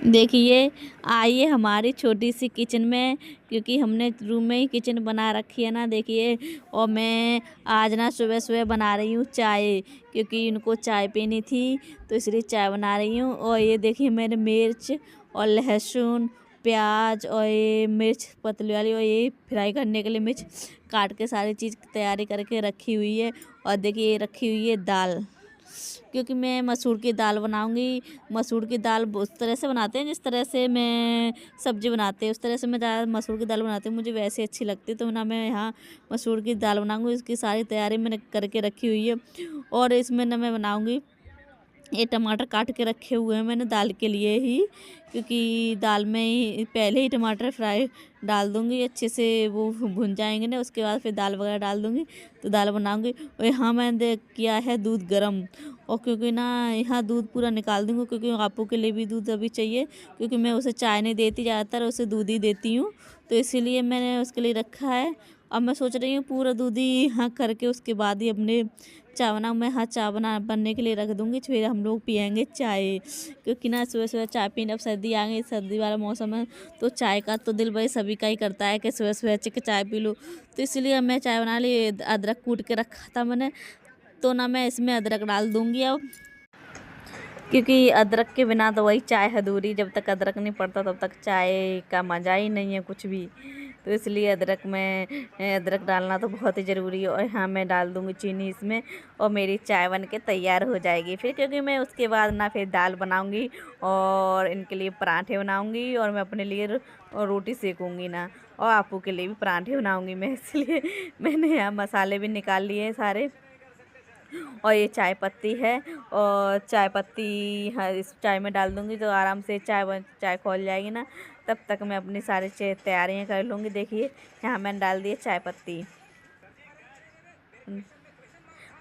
देखिए, आइए हमारी छोटी सी किचन में, क्योंकि हमने रूम में ही किचन बना रखी है ना। देखिए, और मैं आज ना सुबह सुबह बना रही हूँ चाय, क्योंकि इनको चाय पीनी थी तो इसलिए चाय बना रही हूँ। और ये देखिए मैंने मिर्च और लहसुन, प्याज और ये मिर्च पतली वाली और ये फ्राई करने के लिए मिर्च काट के सारी चीज़ तैयारी करके रखी हुई है। और देखिए ये रखी हुई है दाल, क्योंकि मैं मसूर की दाल बनाऊंगी। मसूर की दाल उस तरह से बनाते हैं जिस तरह से मैं सब्जी बनाते हैं, उस तरह से मैं मसूर की दाल बनाती हूँ, मुझे वैसे अच्छी लगती है। तो ना मैं यहाँ मसूर की दाल बनाऊंगी, इसकी सारी तैयारी मैंने करके रखी हुई है। और इसमें ना मैं बनाऊंगी, ये टमाटर काट के रखे हुए हैं मैंने दाल के लिए ही, क्योंकि दाल में ही पहले ही टमाटर फ्राई डाल दूंगी, अच्छे से वो भुन जाएंगे ना, उसके बाद फिर दाल वगैरह डाल दूंगी तो दाल बनाऊंगी। और यहाँ मैंने किया है दूध गरम, और क्योंकि ना यहाँ दूध पूरा निकाल दूंगी, क्योंकि आपू के लिए भी दूध अभी चाहिए, क्योंकि मैं उसे चाय नहीं देती, ज़्यादातर उसे दूध ही देती हूँ, तो इसीलिए मैंने उसके लिए रखा है। अब मैं सोच रही हूँ पूरा दूध ही यहाँ करके उसके बाद ही अपने चाय बनाऊँ। मैं हाँ चाय बनने के लिए रख दूँगी, फिर हम लोग पियेंगे चाय, क्योंकि ना सुबह सुबह चाय पीने, अब सर्दी आ गई, सर्दी वाला मौसम है, तो चाय का तो दिल भाई सभी का ही करता है कि सुबह सुबह के चाय पी लो। तो इसलिए मैं चाय बना ली। अदरक कूट के रखा था मैंने, तो ना मैं इसमें अदरक डाल दूँगी अब, क्योंकि अदरक के बिना तो वही चाय अधूरी, जब तक अदरक नहीं पड़ता तब तक चाय का मज़ा ही नहीं है कुछ भी। तो इसलिए अदरक डालना तो बहुत ही ज़रूरी है। और हाँ मैं डाल दूँगी चीनी इसमें, और मेरी चाय बन के तैयार हो जाएगी फिर, क्योंकि मैं उसके बाद ना फिर दाल बनाऊँगी और इनके लिए पराठे बनाऊँगी, और मैं अपने लिए रोटी सेकूँगी ना, और आपू के लिए भी पराठे बनाऊँगी मैं। इसलिए मैंने यहाँ मसाले भी निकाल लिए हैं सारे। और ये चाय पत्ती है, और चाय पत्ती हाँ इस चाय में डाल दूँगी तो आराम से चाय खौल जाएगी ना। तब तक मैं अपनी सारी तैयारियाँ कर लूँगी। देखिए यहाँ मैंने डाल दी है चाय पत्ती।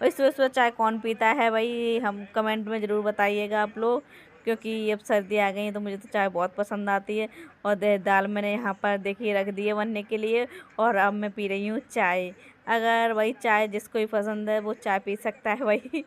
भाई सुबह सुबह चाय कौन पीता है भाई, हम कमेंट में ज़रूर बताइएगा आप लोग, क्योंकि अब सर्दी आ गई है तो मुझे तो चाय बहुत पसंद आती है। और दाल मैंने यहाँ पर देखिए रख दी है बनने के लिए, और अब मैं पी रही हूँ चाय। अगर वही चाय जिसको भी पसंद है वो चाय पी सकता है भाई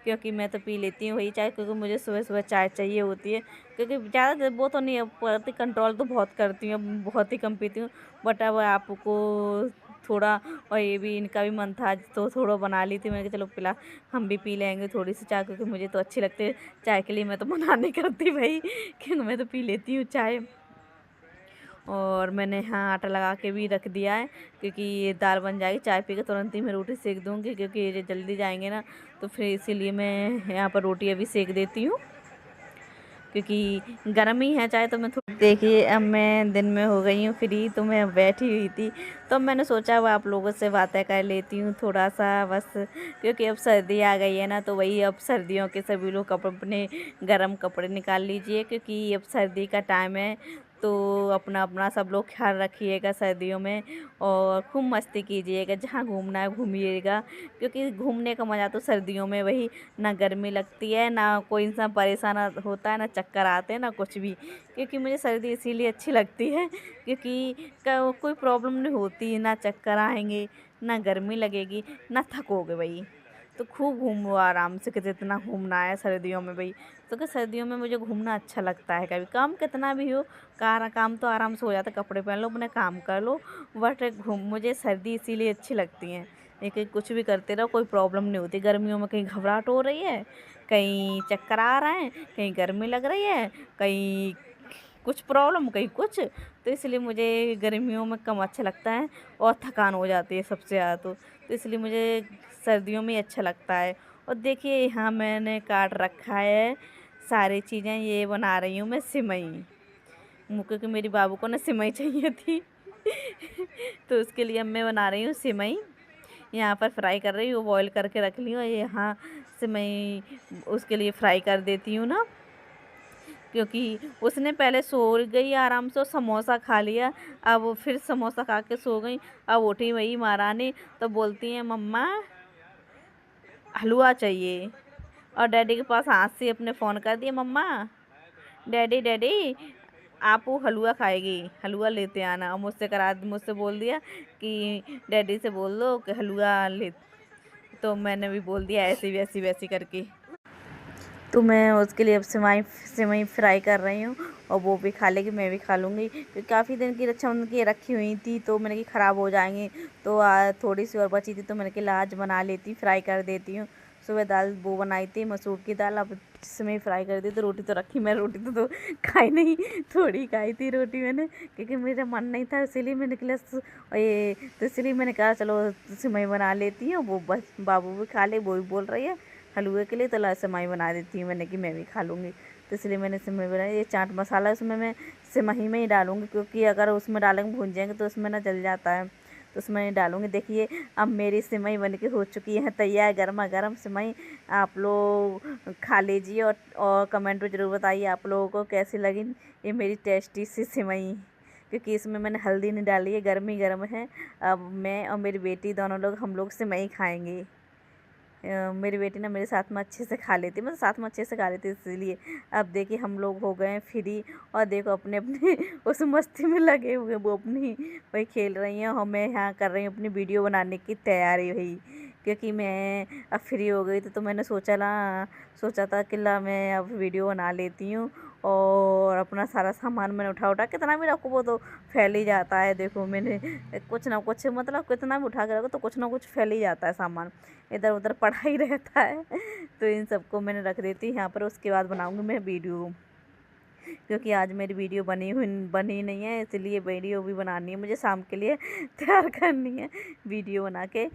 क्योंकि मैं तो पी लेती हूँ वही चाय, क्योंकि मुझे सुबह सुबह चाय चाहिए होती है। क्योंकि ज़्यादा वो तो नहीं पड़ती, कंट्रोल तो बहुत करती हूँ, बहुत ही कम पीती हूँ। बट अब आपको थोड़ा, और ये भी इनका भी मन था तो थोड़ा बना ली थी मैंने कहा चलो पिला, हम भी पी लेंगे थोड़ी सी चाय, क्योंकि मुझे तो अच्छी लगती है चाय के लिए। मैं तो मना नहीं करती भाई क्योंकि मैं तो पी लेती हूँ चाय। और मैंने यहाँ आटा लगा के भी रख दिया है, क्योंकि ये दाल बन जाएगी, चाय पी के तुरंत ही मैं रोटी सेक दूँगी, क्योंकि ये जल्दी जाएंगे ना, तो फिर इसीलिए मैं यहाँ पर रोटी अभी सेक देती हूँ, क्योंकि गर्म ही है चाय। तो मैं देखिए अब मैं दिन में हो गई हूँ फ्री, तो मैं बैठी हुई थी, तो मैंने सोचा अब आप लोगों से बातें कर लेती हूँ थोड़ा सा बस, क्योंकि अब सर्दी आ गई है ना, तो वही अब सर्दियों के सभी लोग अपने गर्म कपड़े निकाल लीजिए, क्योंकि अब सर्दी का टाइम है। तो अपना अपना सब लोग ख्याल रखिएगा सर्दियों में, और खूब मस्ती कीजिएगा, जहाँ घूमना है घूमिएगा, क्योंकि घूमने का मज़ा तो सर्दियों में वही, ना गर्मी लगती है, ना कोई इंसान परेशान होता है, ना चक्कर आते हैं, ना कुछ भी। क्योंकि मुझे सर्दी इसीलिए अच्छी लगती है, क्योंकि कोई प्रॉब्लम नहीं होती, ना चक्कर आएंगे, ना गर्मी लगेगी, ना थकोगे भाई। तो खूब घूमो आराम से, कि जितना घूमना है सर्दियों में भाई। तो क्या सर्दियों में मुझे घूमना अच्छा लगता है, कभी काम कितना भी हो, काम तो आराम से हो जाता है, कपड़े पहन लो अपने काम कर लो, बट मुझे सर्दी इसीलिए अच्छी लगती हैं। लेकिन कुछ भी करते रहो कोई प्रॉब्लम नहीं होती। गर्मियों में कहीं घबराहट हो रही है, कहीं चक्कर आ रहे हैं, कहीं गर्मी लग रही है, कहीं कुछ प्रॉब्लम, कहीं कुछ, तो इसलिए मुझे गर्मियों में कम अच्छा लगता है, और थकान हो जाती है सबसे ज़्यादा। तो इसलिए मुझे सर्दियों में अच्छा लगता है। और देखिए यहाँ मैंने काट रखा है सारी चीज़ें, ये बना रही हूँ मैं सिमई, क्योंकि मेरी बाबू को ना सिमई चाहिए थी तो उसके लिए अब मैं बना रही हूँ सिमई। यहाँ पर फ्राई कर रही हूँ, बॉईल करके रख ली हूँ, यहाँ सिमई उसके लिए फ्राई कर देती हूँ ना, क्योंकि उसने पहले सो गई आराम से, समोसा खा लिया, अब वो फिर समोसा खा के सो गई। अब उठी वही महारानी, तो बोलती हैं मम्मा हलवा चाहिए, और डैडी के पास हाथ से अपने फ़ोन कर दिया, मम्मा डैडी डैडी आप वो हलवा खाएगी, हलवा लेते आना। और मुझसे बोल दिया कि डैडी से बोल दो कि हलवा ले, तो मैंने भी बोल दिया ऐसी वैसी करके। तो मैं उसके लिए अब सिमई फ्राई कर रही हूँ, और वो भी खा लेगी, मैं भी खा लूँगी, क्योंकि काफ़ी दिन की रक्षाबंधन की रखी हुई थी, तो मैंने कि ख़राब हो जाएंगी, तो थोड़ी सी और बची थी, तो मैंने कि आज बना लेती, फ्राई कर देती हूँ। सुबह दाल वो बनाई थी मसूर की दाल, अब इसमें फ्राई कर दी, तो रोटी तो रखी, मैं रोटी तो खाई नहीं, थोड़ी खाई थी रोटी मैंने, क्योंकि मेरा मन नहीं था, इसीलिए मैंने निकला ये, तो इसलिए मैंने कहा चलो सिमई बना लेती हूँ, वो बस बाबू भी खा ले, वो भी बोल रही है हलवे के लिए, तो ला सिमई बना देती हूँ मैंने कि मैं भी खा लूँगी, तो इसलिए मैंने सिमई बनाई। ये चाट मसाला उसमें मैं सिमई में ही डालूँगी, क्योंकि अगर उसमें डालेंगे भून जाएंगे तो उसमें ना जल जाता है, तो उसमें नहीं डालूँगी। देखिए अब मेरी सिमई बन के हो चुकी है तैयार, गर्मा गर्म सिमई। आप लोग खा लीजिए और कमेंट में ज़रूर बताइए आप लोगों को कैसी लगी ये मेरी टेस्टी सी सिमई, क्योंकि इसमें मैंने हल्दी नहीं डाली है, गर्मी गर्म है। अब मैं और मेरी बेटी दोनों लोग हम लोग सिमई खाएंगे। मेरी बेटी ना मेरे साथ में अच्छे से खा लेती, मतलब साथ में अच्छे से खा लेती, इसीलिए। अब देखिए हम लोग हो गए हैं फ्री, और देखो अपने अपने उस मस्ती में लगे हुए, वो अपनी वही खेल रही हैं और मैं यहाँ कर रही हूँ अपनी वीडियो बनाने की तैयारी हुई, क्योंकि मैं अब फ्री हो गई तो मैंने सोचा था कि ला मैं अब वीडियो बना लेती हूँ, और अपना सारा सामान मैंने उठा कितना भी रखो वो तो फैल ही जाता है। देखो मैंने कुछ ना कुछ, मतलब कितना भी उठा के रखो तो कुछ ना कुछ फैल ही जाता है सामान, इधर उधर पड़ा ही रहता है। तो इन सबको मैंने रख देती यहाँ पर, उसके बाद बनाऊँगी मैं वीडियो, क्योंकि आज मेरी वीडियो बनी नहीं है, इसलिए वीडियो भी बनानी है मुझे, शाम के लिए तैयार करनी है वीडियो बना के।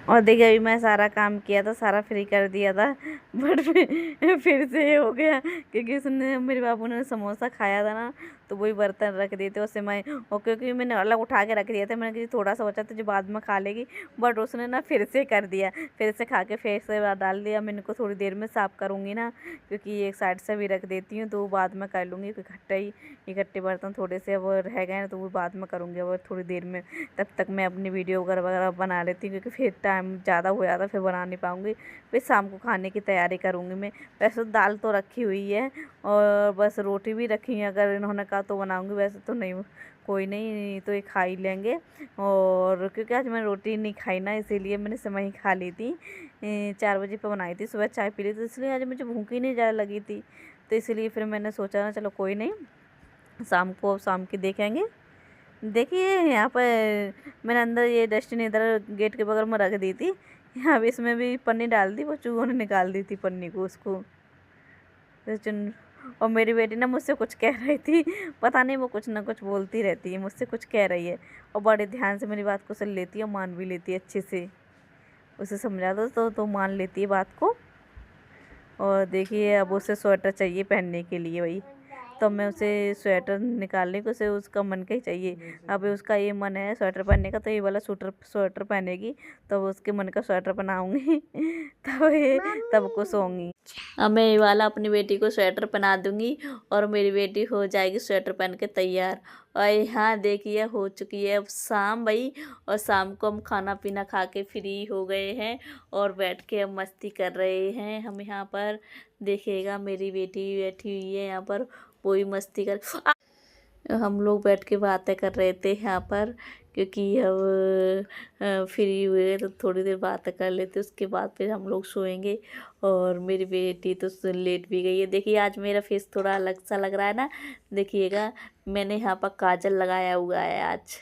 और देखिए अभी मैं सारा काम किया था, सारा फ्री कर दिया था, बट फिर से ये हो गया, क्योंकि उसने मेरे बाबू ने समोसा खाया था ना, तो वही बर्तन रख दिए थे उससे मैं, और क्योंकि मैंने अलग उठा के रख दिया था, मैंने कहा थोड़ा सा बचा था जो बाद में खा लेगी, बट उसने ना फिर से कर दिया, फिर से खा के फिर से डाल दिया। मैं इनको थोड़ी देर में साफ़ करूँगी ना, क्योंकि एक साइड से भी रख देती हूँ तो वो बाद में कर लूँगी, क्योंकि इकट्ठे बर्तन थोड़े से अब रह गए हैं, तो वो बाद में करूँगी अब थोड़ी देर में। तब तक मैं अपनी वीडियो वगैरह बना लेती हूँ, क्योंकि फिर टाइम ज़्यादा हो जाता, फिर बना नहीं पाऊँगी, फिर शाम को खाने की तैयारी करूँगी मैं। वैसे तो दाल तो रखी हुई है, और बस रोटी भी रखी है, अगर इन्होंने कहा तो बनाऊँगी, वैसे तो नहीं, कोई नहीं तो ये खा ही लेंगे। और क्योंकि आज मैंने रोटी नहीं खाई ना, इसीलिए मैंने समय खा ली थी, 4 बजे पर बनाई थी, सुबह चाय पी ली थी, इसलिए आज मुझे भूख ही नहीं ज़्यादा लगी थी, तो इसलिए फिर मैंने सोचा ना चलो कोई नहीं, शाम की देखेंगे। देखिए यहाँ पर मैंने अंदर ये डस्टबिन इधर गेट के बगल में रख दी थी, यहाँ भी इसमें भी पन्नी डाल दी, वो चूहों ने निकाल दी थी पन्नी को उसको, तो और मेरी बेटी ना मुझसे कुछ कह रही थी, पता नहीं वो कुछ ना कुछ बोलती रहती है, मुझसे कुछ कह रही है, और बड़े ध्यान से मेरी बात को सुन लेती है और मान भी लेती है अच्छे से, उसे समझा दो तो मान लेती है बात को। और देखिए अब उसे स्वेटर चाहिए पहनने के लिए भाई, तो मैं उसे स्वेटर निकालने को, उसे उसका मन का ही चाहिए, अब उसका ये मन है स्वेटर पहनने का, तो ये वाला स्वेटर पहनेगी, तो उसके मन का स्वेटर पहनाऊँगी तब को सोऊंगी। अब मैं ये वाला अपनी बेटी को स्वेटर पहना दूंगी, और मेरी बेटी हो जाएगी स्वेटर पहन के तैयार। और यहाँ देखिए हो चुकी है अब शाम भाई, और शाम को हम खाना पीना खा के फ्री हो गए हैं, और बैठ के अब मस्ती कर रहे हैं हम यहाँ पर। देखिएगा मेरी बेटी बैठी हुई है यहाँ पर, वही मस्ती कर, हम लोग बैठ के बातें कर रहे थे यहाँ पर, क्योंकि अब फ्री हुए तो थोड़ी देर बातें कर लेते, उसके बाद फिर हम लोग सोएंगे। और मेरी बेटी तो लेट भी गई है। देखिए आज मेरा फेस थोड़ा अलग सा लग रहा है ना, देखिएगा मैंने यहाँ पर काजल लगाया हुआ है आज।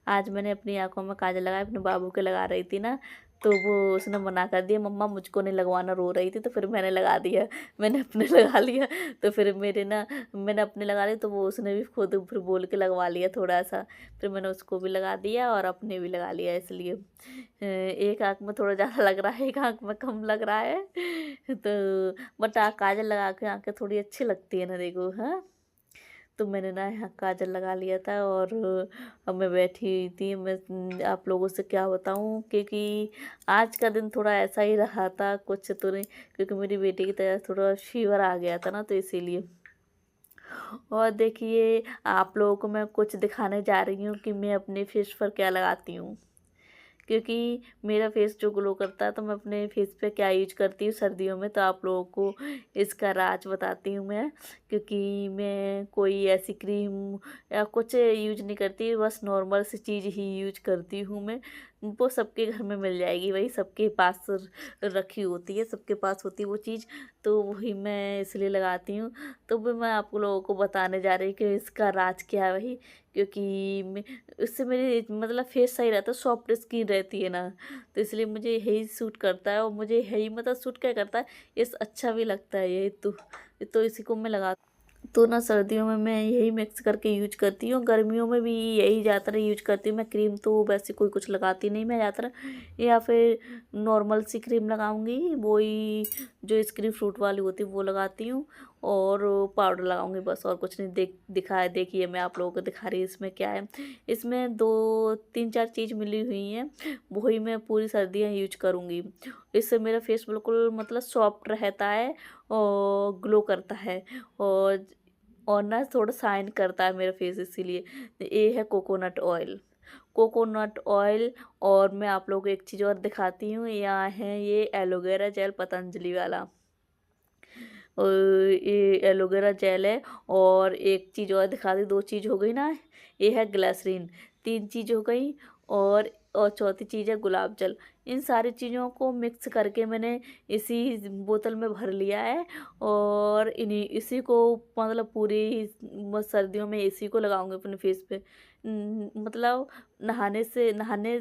आज मैंने अपनी आंखों में काजल लगाया, अपने बाबू के लगा रही थी ना, तो वो उसने मना कर दिया, मम्मा मुझको नहीं लगवाना, रो रही थी, तो फिर मैंने लगा दिया, मैंने अपने लगा लिया, तो फिर मैंने अपने लगा लिया, तो वो उसने भी खुद फिर बोल के लगवा लिया थोड़ा सा, फिर मैंने उसको भी लगा दिया और अपने भी लगा लिया, इसलिए एक आँख में थोड़ा ज़्यादा लग रहा है, एक आँख में कम लग रहा है। तो बट काजल लगा के आँखें थोड़ी अच्छी लगती है ना, देखो। हाँ, तो मैंने ना यहाँ काजल लगा लिया था, और अब मैं बैठी हुई थी। मैं आप लोगों से क्या बताऊँ, क्योंकि आज का दिन थोड़ा ऐसा ही रहा था, कुछ तो नहीं, क्योंकि मेरी बेटी की तरह थोड़ा फीवर आ गया था ना, तो इसीलिए। और देखिए आप लोगों को मैं कुछ दिखाने जा रही हूँ कि मैं अपने फेस पर क्या लगाती हूँ, क्योंकि मेरा फेस जो ग्लो करता है, तो मैं अपने फेस पे क्या यूज करती हूँ सर्दियों में, तो आप लोगों को इसका राज बताती हूँ मैं। क्योंकि मैं कोई ऐसी क्रीम या कुछ यूज नहीं करती, बस नॉर्मल सी चीज़ ही यूज करती हूँ मैं। वो सबके घर में मिल जाएगी, वही सबके पास रखी होती है, सबके पास होती है वो चीज़, तो वही मैं इसलिए लगाती हूँ। तो भी मैं आप लोगों को बताने जा रही हूँ कि इसका राज क्या है वही, क्योंकि इससे मेरी मतलब फेस सही रहता है, सॉफ्ट स्किन रहती है ना, तो इसलिए मुझे यही सूट करता है, और मुझे यही मतलब सूट क्या करता है, ये अच्छा भी लगता है ये तो इसी को मैं लगा। तो ना सर्दियों में मैं यही मिक्स करके यूज करती हूँ, गर्मियों में भी यही ज़्यादातर यूज करती हूँ मैं। क्रीम तो वैसे कोई कुछ लगाती नहीं मैं ज़्यादातर, या फिर नॉर्मल सी क्रीम लगाऊंगी, वही जो स्क्रीन फ्रूट वाली होती है वो लगाती हूँ, और पाउडर लगाऊंगी बस, और कुछ नहीं। देखिए मैं आप लोगों को दिखा रही हूँ इसमें क्या है। इसमें 2 3 4 चीज़ मिली हुई हैं, वही मैं पूरी सर्दियाँ यूज करूँगी। इससे मेरा फेस बिल्कुल मतलब सॉफ्ट रहता है और ग्लो करता है, और ना थोड़ा शाइन करता है मेरा फेस, इसीलिए। ये है कोकोनट ऑयल, कोकोनट ऑयल। और मैं आप लोगों को एक चीज़ और दिखाती हूँ, यहाँ है ये एलोवेरा जेल पतंजलि वाला, और ये एलोवेरा जेल है। और एक चीज़ और दिखा दी, 2 चीज़ हो गई ना, ये है ग्लिसरीन, 3 चीज़ हो गई। और चौथी चीज़ है गुलाब जल। इन सारी चीज़ों को मिक्स करके मैंने इसी बोतल में भर लिया है, और इन्हीं इसी को मतलब पूरी सर्दियों में इसी को लगाऊंगी अपने फेस पे। मतलब नहाने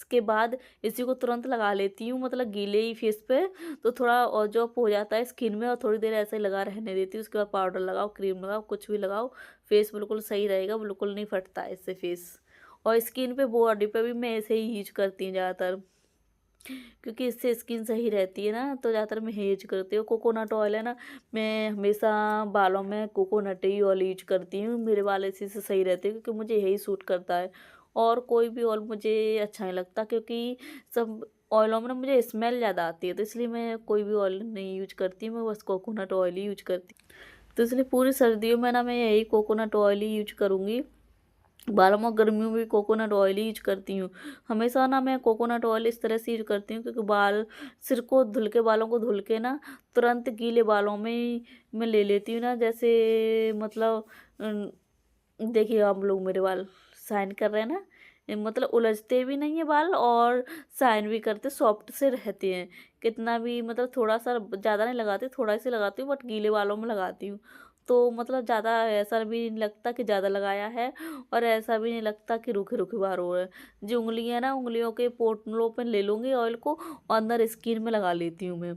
के बाद इसी को तुरंत लगा लेती हूँ, मतलब गीले ही फेस पे, तो थोड़ा और जो हो जाता है स्किन में, और थोड़ी देर ऐसे ही लगा रहने देती हूँ। उसके बाद पाउडर लगाओ, क्रीम लगाओ, कुछ भी लगाओ, फेस बिल्कुल सही रहेगा, बिल्कुल नहीं फटता है इससे फेस। और स्किन पे बॉडी पे भी मैं ऐसे ही यूज करती हूँ ज़्यादातर, क्योंकि इससे स्किन सही रहती है ना, तो ज़्यादातर मैं यूज करती हूँ। कोकोनट ऑयल है ना, मैं हमेशा बालों में कोकोनट ही ऑयल यूज करती हूँ, मेरे बाल इसी से सही रहते हैं, क्योंकि मुझे यही सूट करता है। और कोई भी ऑयल मुझे अच्छा नहीं लगता, क्योंकि सब ऑयलों में ना मुझे स्मेल ज़्यादा आती है, तो इसलिए मैं कोई भी ऑयल नहीं यूज करती, मैं बस कोकोनट ऑयल ही यूज करती हूँ। तो इसलिए पूरी सर्दियों में ना मैं यही कोकोनट ऑयल ही यूज करूँगी। बालों में गर्मियों में भी कोकोनट ऑयल ही यूज करती हूँ। हमेशा ना मैं कोकोनट ऑयल इस तरह से यूज करती हूँ, क्योंकि सिर को धुल के, बालों को धुल के ना तुरंत गीले बालों में ही मैं ले लेती हूँ ना, जैसे मतलब देखिए आप लोग मेरे बाल शाइन कर रहे हैं ना, मतलब उलझते भी नहीं है बाल, और शाइन भी करते, सॉफ्ट से रहते हैं। कितना भी मतलब थोड़ा सा ज़्यादा नहीं लगाती, थोड़ा सा लगाती हूँ, बट गीले बालों में लगाती हूँ, तो मतलब ज़्यादा ऐसा भी नहीं लगता कि ज़्यादा लगाया है, और ऐसा भी नहीं लगता कि रूखे रूखे बाल हो रहे हैं। जो उंगलियां ना, उंगलियों के पोटलों पे ले लूँगी ऑयल को, और अंदर स्किन में लगा लेती हूँ मैं।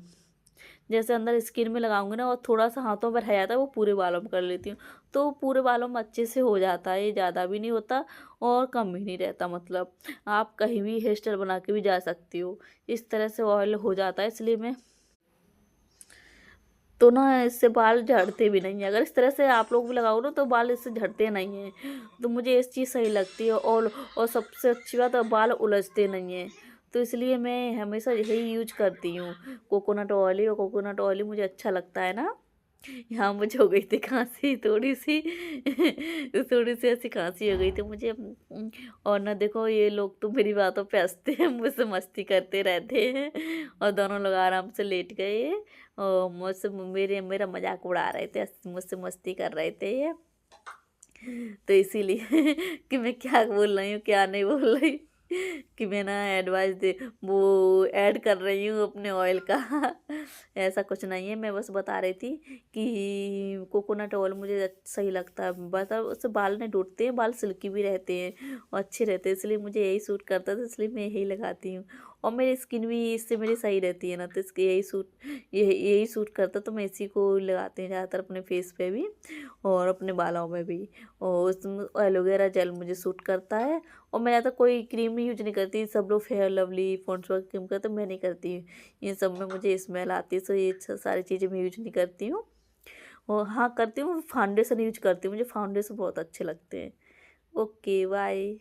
जैसे अंदर स्किन में लगाऊंगी ना, और थोड़ा सा हाथों पर रह जाता है, वो पूरे बालों में कर लेती हूँ, तो पूरे बालों में अच्छे से हो जाता है। ये ज़्यादा भी नहीं होता और कम भी नहीं रहता, मतलब आप कहीं भी हेयर स्टाइल बना के भी जा सकती हो, इस तरह से ऑयल हो जाता है। इसलिए मैं तो ना इससे बाल झड़ते भी नहीं है, अगर इस तरह से आप लोग भी लगाओ ना, तो बाल इससे झड़ते नहीं हैं। तो मुझे ये चीज़ सही लगती है, और सबसे अच्छी बात है, बाल उलझते नहीं हैं। तो इसलिए मैं हमेशा यही यूज करती हूँ, कोकोनट ऑयल ही, और कोकोनट ऑयल ही मुझे अच्छा लगता है ना। यहाँ मुझे हो गई थी खांसी थोड़ी सी थोड़ी सी ऐसी खांसी हो गई थी मुझे। और ना देखो, ये लोग तो मेरी बातों पे हंसते हैं, मुझसे मस्ती करते रहते हैं, और दोनों लोग आराम से लेट गए, और मुझसे मेरा मजाक उड़ा रहे थे, मुझसे मस्ती कर रहे थे ये। तो इसीलिए कि मैं क्या बोल रही हूँ क्या नहीं बोल रही, कि मैं ना एडवाइस दे वो ऐड कर रही हूँ अपने ऑयल का ऐसा कुछ नहीं है, मैं बस बता रही थी कि कोकोनट ऑयल मुझे सही लगता है, बस उससे बाल नहीं टूटते हैं, बाल सिल्की भी रहते हैं और अच्छे रहते हैं, इसलिए मुझे यही सूट करता है, तो इसलिए मैं यही लगाती हूँ। और मेरी स्किन भी इससे मेरी सही रहती है ना, तो इसके यही सूट करता है, तो मैं इसी को लगाती हूँ ज़्यादातर अपने फेस पे भी, और अपने बालों में भी। और उसमें एलोवेरा जेल मुझे सूट करता है। और मैं ज़्यादा कोई क्रीम यूज नहीं करती, सब लोग फेयर लवली पॉन्ड्स की क्रीम करते, मैं नहीं करती। इन सब में मुझे स्मेल आती है, तो ये सारी चीज़ें मैं यूज नहीं करती हूँ। और हाँ, करती हूँ फाउंडेशन यूज करती हूँ, मुझे फाउंडेशन बहुत अच्छे लगते हैं। Okay bye.